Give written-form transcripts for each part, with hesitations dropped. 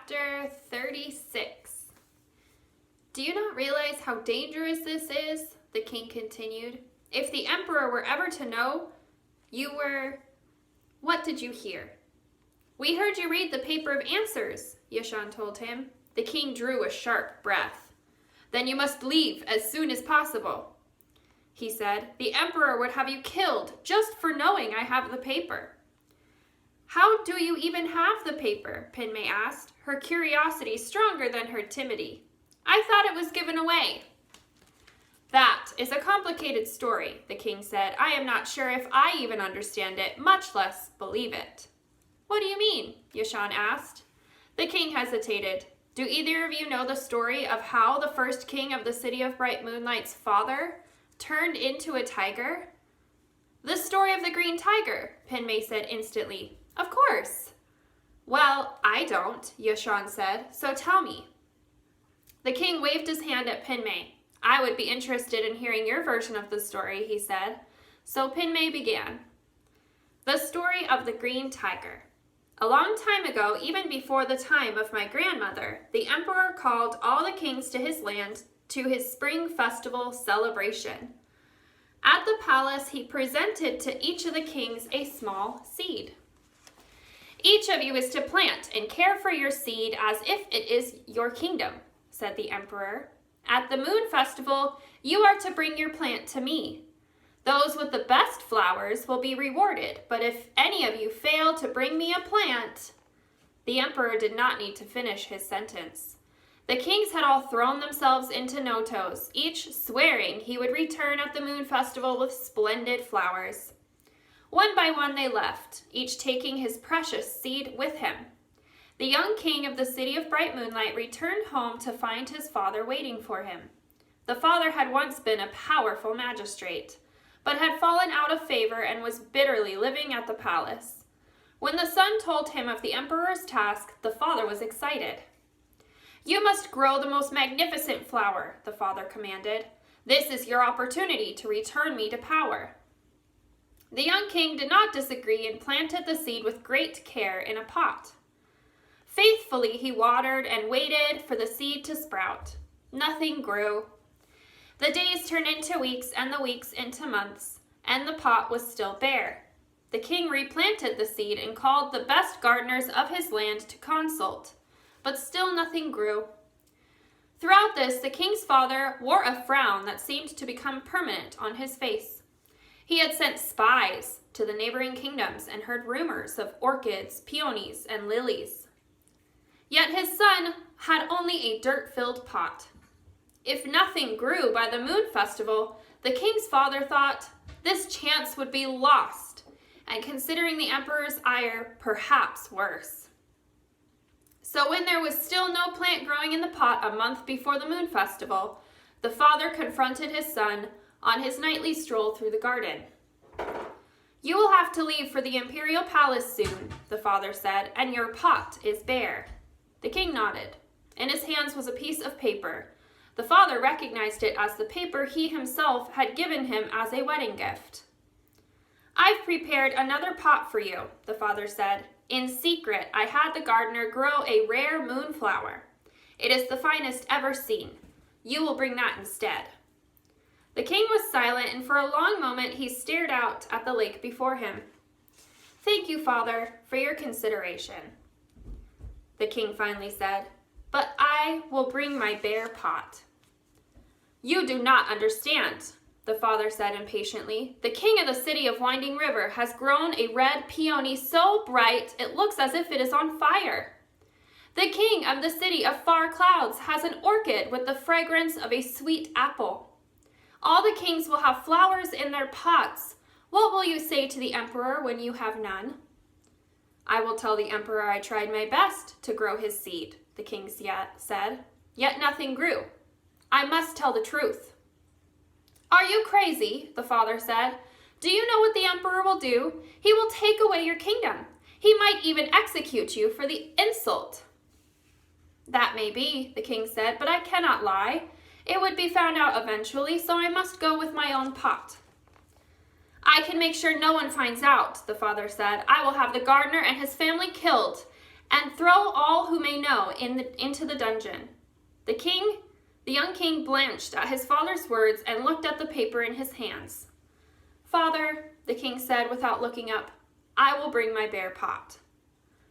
Chapter 36. Do you not realize how dangerous this is? The king continued. If the emperor were ever to know you were... What did you hear? We heard you read the paper of answers, Yashan told him. The king drew a sharp breath. Then you must leave as soon as possible, he said. The emperor would have you killed just for knowing I have the paper. How do you even have the paper? Pinmay asked, her curiosity stronger than her timidity. I thought it was given away. That is a complicated story, the king said. I am not sure if I even understand it, much less believe it. What do you mean? Yashan asked. The king hesitated. Do either of you know the story of how the first king of the City of Bright Moonlight's father turned into a tiger? The story of the green tiger, Pinmay said instantly. Of course. Well, I don't, Yashan said, so tell me. The king waved his hand at Pinmay. I would be interested in hearing your version of the story, he said. So Pinmay began. The story of the green tiger. A long time ago, even before the time of my grandmother, the emperor called all the kings to his land to his spring festival celebration. At the palace, he presented to each of the kings a small seed. Each of you is to plant and care for your seed as if it is your kingdom, said the emperor. At the moon festival, you are to bring your plant to me. Those with the best flowers will be rewarded, but if any of you fail to bring me a plant... The emperor did not need to finish his sentence. The kings had all thrown themselves into Notos, each swearing he would return at the moon festival with splendid flowers. One by one they left, each taking his precious seed with him. The young king of the City of Bright Moonlight returned home to find his father waiting for him. The father had once been a powerful magistrate, but had fallen out of favor and was bitterly living at the palace. When the son told him of the emperor's task, the father was excited. You must grow the most magnificent flower, the father commanded. This is your opportunity to return me to power. The young king did not disagree and planted the seed with great care in a pot. Faithfully, he watered and waited for the seed to sprout. Nothing grew. The days turned into weeks and the weeks into months, and the pot was still bare. The king replanted the seed and called the best gardeners of his land to consult, but still nothing grew. Throughout this, the king's father wore a frown that seemed to become permanent on his face. He had sent spies to the neighboring kingdoms and heard rumors of orchids, peonies, and lilies. Yet his son had only a dirt-filled pot. If nothing grew by the moon festival, the king's father thought this chance would be lost, and considering the emperor's ire, perhaps worse. So when there was still no plant growing in the pot a month before the moon festival, the father confronted his son on his nightly stroll through the garden. You will have to leave for the imperial palace soon, the father said, and your pot is bare. The king nodded. In his hands was a piece of paper. The father recognized it as the paper he himself had given him as a wedding gift. I've prepared another pot for you, the father said. In secret, I had the gardener grow a rare moonflower. It is the finest ever seen. You will bring that instead. The king was silent, and for a long moment he stared out at the lake before him. Thank you, father, for your consideration, the king finally said, but I will bring my bare pot. You do not understand, the father said impatiently. The king of the City of Winding River has grown a red peony so bright it looks as if it is on fire. The king of the City of Far Clouds has an orchid with the fragrance of a sweet apple. All the kings will have flowers in their pots. What will you say to the emperor when you have none? I will tell the emperor I tried my best to grow his seed, the king said. Yet nothing grew. I must tell the truth. Are you crazy? The father said. Do you know what the emperor will do? He will take away your kingdom. He might even execute you for the insult. That may be, the king said, but I cannot lie. It would be found out eventually, so I must go with my own pot. I can make sure no one finds out, the father said. I will have the gardener and his family killed, and throw all who may know into the dungeon." The young king blanched at his father's words and looked at the paper in his hands. "Father," the king said without looking up, "I will bring my bear pot."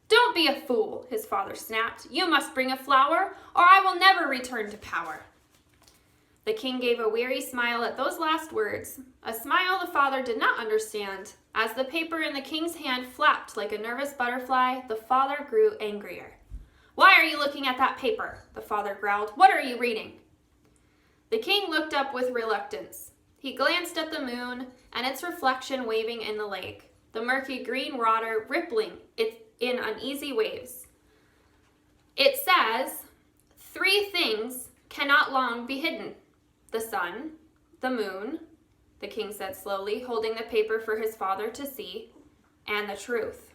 "Don't be a fool," his father snapped. "You must bring a flower, or I will never return to power." The king gave a weary smile at those last words, a smile the father did not understand. As the paper in the king's hand flapped like a nervous butterfly, the father grew angrier. "Why are you looking at that paper?" the father growled. "What are you reading?" The king looked up with reluctance. He glanced at the moon and its reflection waving in the lake, the murky green water rippling in uneasy waves. "It says, 3 things cannot long be hidden: the sun, the moon," the king said slowly, holding the paper for his father to see, "and the truth."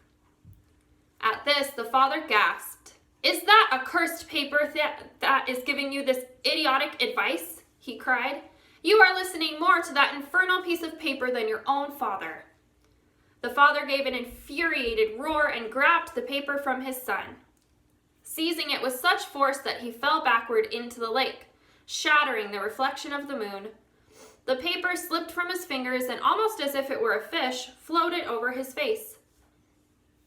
At this, the father gasped. "Is that a cursed paper that is giving you this idiotic advice?" he cried. "You are listening more to that infernal piece of paper than your own father." The father gave an infuriated roar and grabbed the paper from his son, seizing it with such force that he fell backward into the lake, shattering the reflection of the moon. The paper slipped from his fingers and, almost as if it were a fish, floated over his face.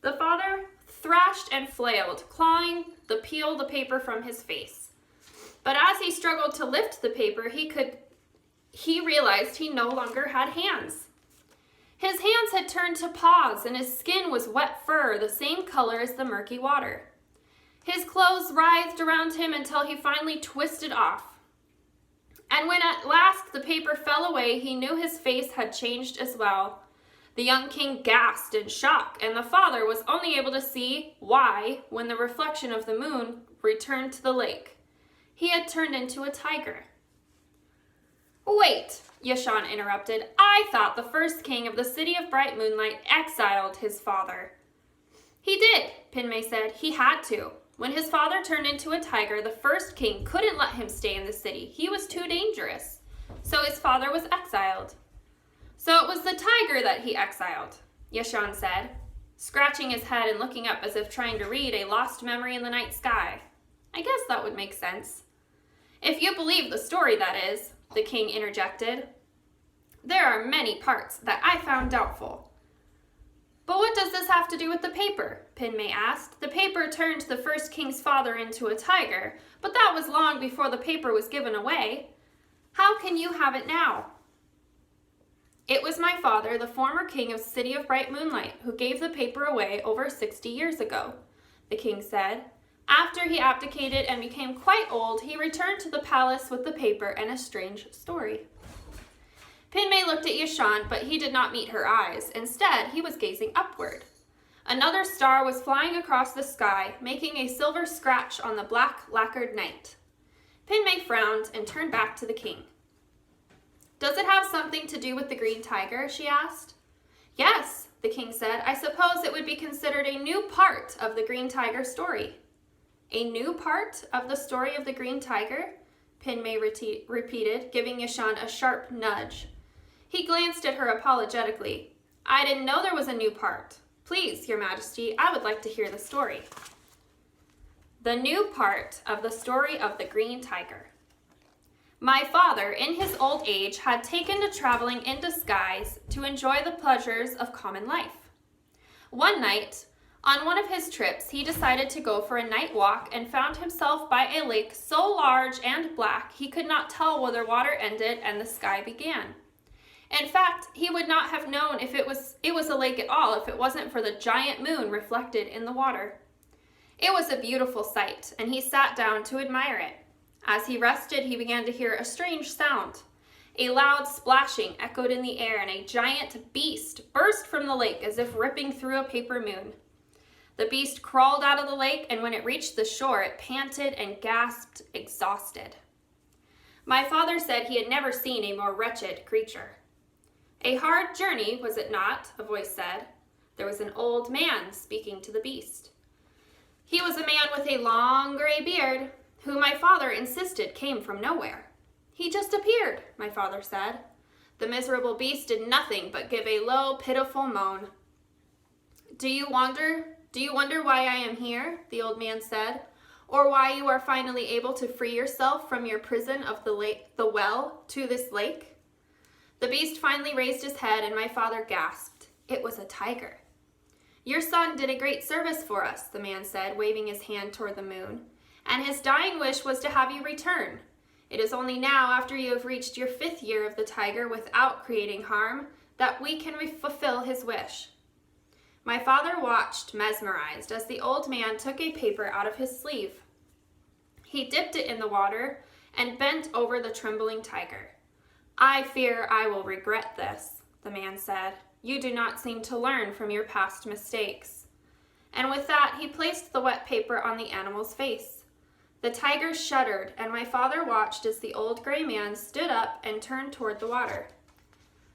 The father thrashed and flailed, clawing the paper from his face. But as he struggled to lift the paper, he realized he no longer had hands. His hands had turned to paws, and his skin was wet fur, the same color as the murky water. His clothes writhed around him until he finally twisted off. And when at last the paper fell away, he knew his face had changed as well. The young king gasped in shock, and the father was only able to see why when the reflection of the moon returned to the lake. He had turned into a tiger. "Wait," Yashan interrupted. "I thought the first king of the City of Bright Moonlight exiled his father." "He did," Pinmei said. "He had to. When his father turned into a tiger, the first king couldn't let him stay in the city. He was too dangerous. So his father was exiled." "So it was the tiger that he exiled," Yashan said, scratching his head and looking up as if trying to read a lost memory in the night sky. "I guess that would make sense." "If you believe the story, that is," the king interjected. "There are many parts that I found doubtful." "But what does this have to do with the paper?" Pinmei asked. "The paper turned the first king's father into a tiger, but that was long before the paper was given away. How can you have it now?" "It was my father, the former king of the City of Bright Moonlight, who gave the paper away over 60 years ago," the king said. "After he abdicated and became quite old, he returned to the palace with the paper and a strange story." Pinmei looked at Yashan, but he did not meet her eyes. Instead, he was gazing upward. Another star was flying across the sky, making a silver scratch on the black lacquered night. Pinmei frowned and turned back to the king. "Does it have something to do with the green tiger?" she asked. "Yes," the king said. "I suppose it would be considered a new part of the green tiger story." "A new part of the story of the green tiger?" Pinmei repeated, giving Yashan a sharp nudge. He glanced at her apologetically. "I didn't know there was a new part. Please, Your Majesty, I would like to hear the story." The new part of the story of the green tiger. My father, in his old age, had taken to traveling in disguise to enjoy the pleasures of common life. One night, on one of his trips, he decided to go for a night walk and found himself by a lake so large and black he could not tell where the water ended and the sky began. In fact, he would not have known if it was a lake at all if it wasn't for the giant moon reflected in the water. It was a beautiful sight, and he sat down to admire it. As he rested, he began to hear a strange sound. A loud splashing echoed in the air, and a giant beast burst from the lake as if ripping through a paper moon. The beast crawled out of the lake, and when it reached the shore, it panted and gasped, exhausted. My father said he had never seen a more wretched creature. "A hard journey, was it not?" a voice said. There was an old man speaking to the beast. He was a man with a long gray beard, who my father insisted came from nowhere. "He just appeared," my father said. The miserable beast did nothing but give a low, pitiful moan. "Do you wander "Do you wonder why I am here?" the old man said. "Or why you are finally able to free yourself from your prison of the well to this lake?" The beast finally raised his head, and my father gasped. It was a tiger. "Your son did a great service for us," the man said, waving his hand toward the moon, "and his dying wish was to have you return. It is only now, after you have reached your 5th year of the tiger without creating harm, that we can fulfill his wish." My father watched, mesmerized, as the old man took a paper out of his sleeve. He dipped it in the water and bent over the trembling tiger. "I fear I will regret this," the man said. "You do not seem to learn from your past mistakes." And with that, he placed the wet paper on the animal's face. The tiger shuddered, and my father watched as the old gray man stood up and turned toward the water.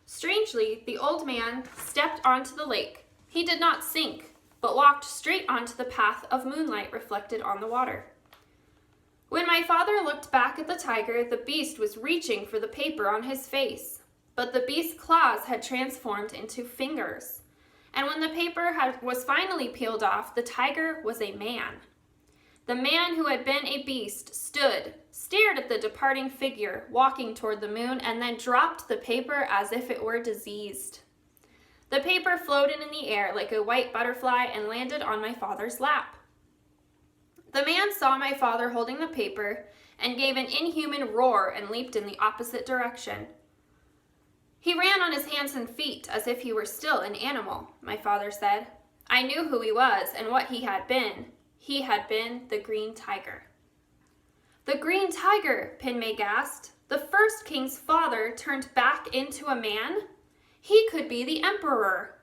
Strangely, the old man stepped onto the lake. He did not sink, but walked straight onto the path of moonlight reflected on the water. When my father looked back at the tiger, the beast was reaching for the paper on his face, but the beast's claws had transformed into fingers. And when the paper was finally peeled off, the tiger was a man. The man who had been a beast stood, stared at the departing figure walking toward the moon, and then dropped the paper as if it were diseased. The paper floated in the air like a white butterfly and landed on my father's lap. The man saw my father holding the paper and gave an inhuman roar and leaped in the opposite direction. He ran on his hands and feet as if he were still an animal, my father said. I knew who he was and what he had been. He had been the Green Tiger. The Green Tiger, Pinmay gasped. The first king's father turned back into a man? He could be the emperor.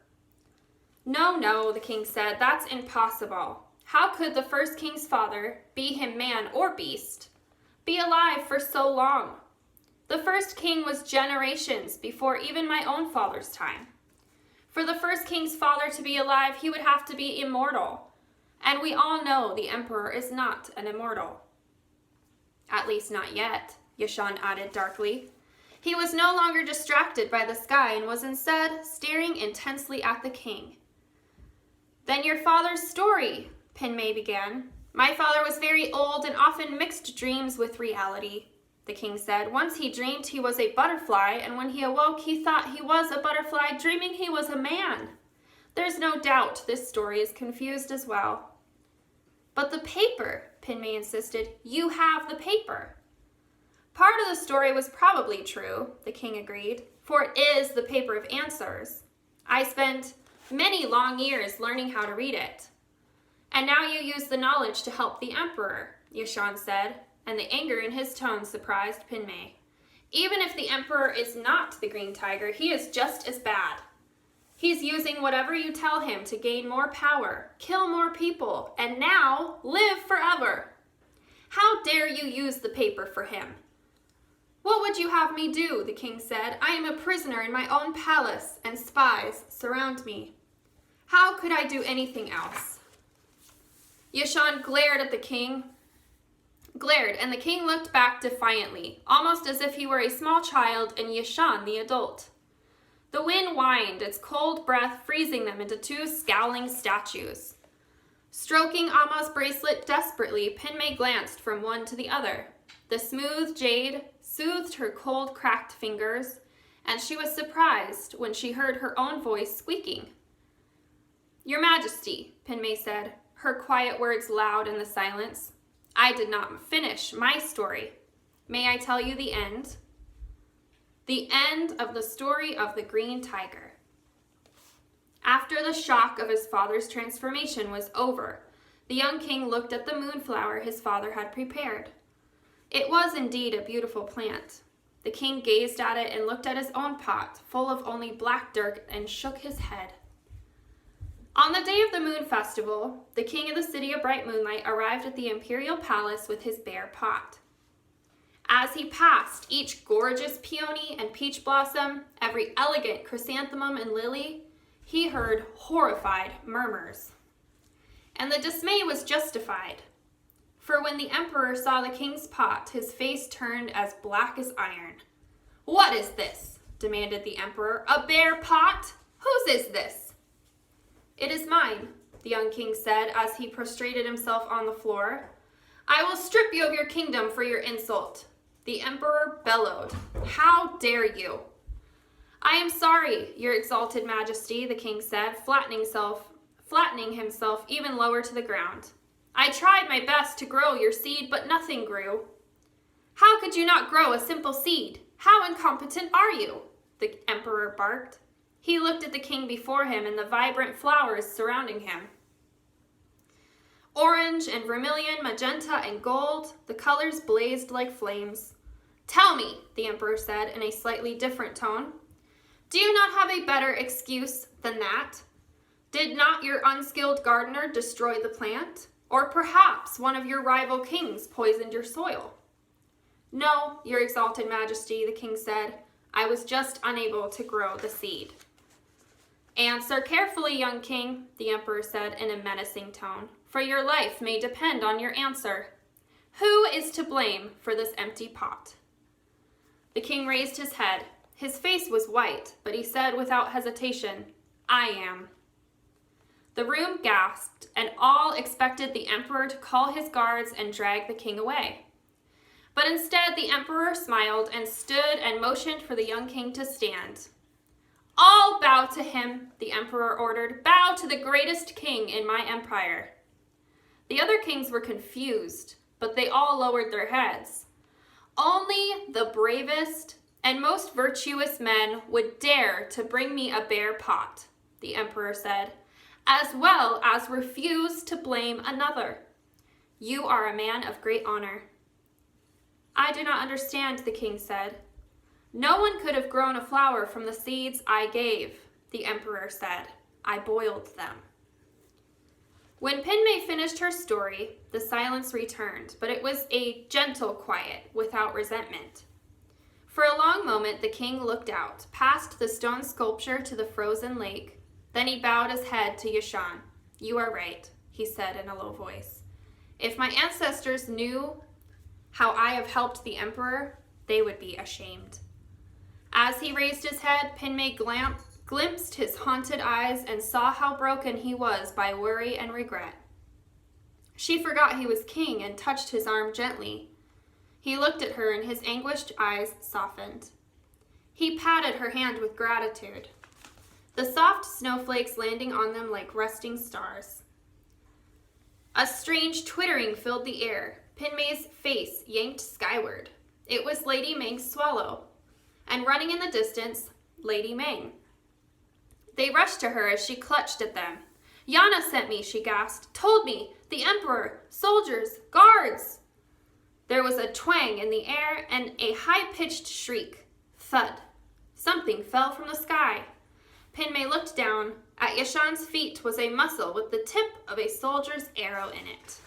No, the king said, that's impossible. How could the first king's father, be him man or beast, be alive for so long? The first king was generations before even my own father's time. For the first king's father to be alive, he would have to be immortal. And we all know the emperor is not an immortal. At least not yet, Yashan added darkly. He was no longer distracted by the sky and was instead staring intensely at the king. Then your father's story, Pinmay began. My father was very old and often mixed dreams with reality, the king said. Once he dreamed he was a butterfly, and when he awoke he thought he was a butterfly, dreaming he was a man. There's no doubt this story is confused as well. But the paper, Pinmay insisted. You have the paper. Part of the story was probably true, the king agreed, for it is the paper of answers. I spent many long years learning how to read it. And now you use the knowledge to help the emperor, Yashan said, and the anger in his tone surprised Pinmay. Even if the emperor is not the Green Tiger, he is just as bad. He's using whatever you tell him to gain more power, kill more people, and now live forever. How dare you use the paper for him? What would you have me do? The king said. I am a prisoner in my own palace, and spies surround me. How could I do anything else? Yashan glared, and the king looked back defiantly, almost as if he were a small child and Yashan the adult. The wind whined, its cold breath freezing them into two scowling statues. Stroking Amma's bracelet desperately, Pinmay glanced from one to the other. The smooth jade soothed her cold, cracked fingers, and she was surprised when she heard her own voice squeaking. Your Majesty, Pinmay said, her quiet words loud in the silence. I did not finish my story. May I tell you the end? The end of the story of the Green Tiger. After the shock of his father's transformation was over, the young king looked at the moonflower his father had prepared. It was indeed a beautiful plant. The king gazed at it and looked at his own pot, full of only black dirt, and shook his head. On the day of the moon festival, the king of the city of bright moonlight arrived at the imperial palace with his bare pot. As he passed each gorgeous peony and peach blossom, every elegant chrysanthemum and lily, he heard horrified murmurs. And the dismay was justified. For when the emperor saw the king's pot, his face turned as black as iron. What is this? Demanded the emperor. A bare pot? Whose is this? It is mine, the young king said as he prostrated himself on the floor. "I will strip you of your kingdom for your insult." The emperor bellowed. "How dare you?" "I am sorry, your exalted majesty," the king said, flattening himself even lower to the ground. "I tried my best to grow your seed, but nothing grew." "How could you not grow a simple seed? How incompetent are you?" the emperor barked. He looked at the king before him and the vibrant flowers surrounding him. Orange and vermilion, magenta and gold, the colors blazed like flames. "Tell me," the emperor said in a slightly different tone, "do you not have a better excuse than that? Did not your unskilled gardener destroy the plant? Or perhaps one of your rival kings poisoned your soil?" "No, your exalted majesty," the king said. "I was just unable to grow the seed." "Answer carefully, young king," the emperor said in a menacing tone, "for your life may depend on your answer. Who is to blame for this empty pot?" The king raised his head. His face was white, but he said without hesitation, "I am." The room gasped, and all expected the emperor to call his guards and drag the king away. But instead, the emperor smiled and stood and motioned for the young king to stand. "All bow to him," the emperor ordered. "Bow to the greatest king in my empire." The other kings were confused, but they all lowered their heads. "Only the bravest and most virtuous men would dare to bring me a bare pot," the emperor said, "as well as refuse to blame another. You are a man of great honor." "I do not understand," the king said. "No one could have grown a flower from the seeds I gave," the emperor said. "I boiled them." When Pinmay finished her story, the silence returned, but it was a gentle quiet without resentment. For a long moment, the king looked out, past the stone sculpture to the frozen lake. Then he bowed his head to Yashan. "You are right," he said in a low voice. "If my ancestors knew how I have helped the emperor, they would be ashamed." As he raised his head, Pinmay glimpsed his haunted eyes and saw how broken he was by worry and regret. She forgot he was king and touched his arm gently. He looked at her and his anguished eyes softened. He patted her hand with gratitude, the soft snowflakes landing on them like resting stars. A strange twittering filled the air. Pinmay's face yanked skyward. It was Lady Meng's swallow, and running in the distance, Lady Meng. They rushed to her as she clutched at them. "Yana sent me," she gasped. "Told me, the emperor, soldiers, guards." There was a twang in the air and a high-pitched shriek. Thud. Something fell from the sky. Pinmay looked down. At Yashan's feet was a mussel with the tip of a soldier's arrow in it.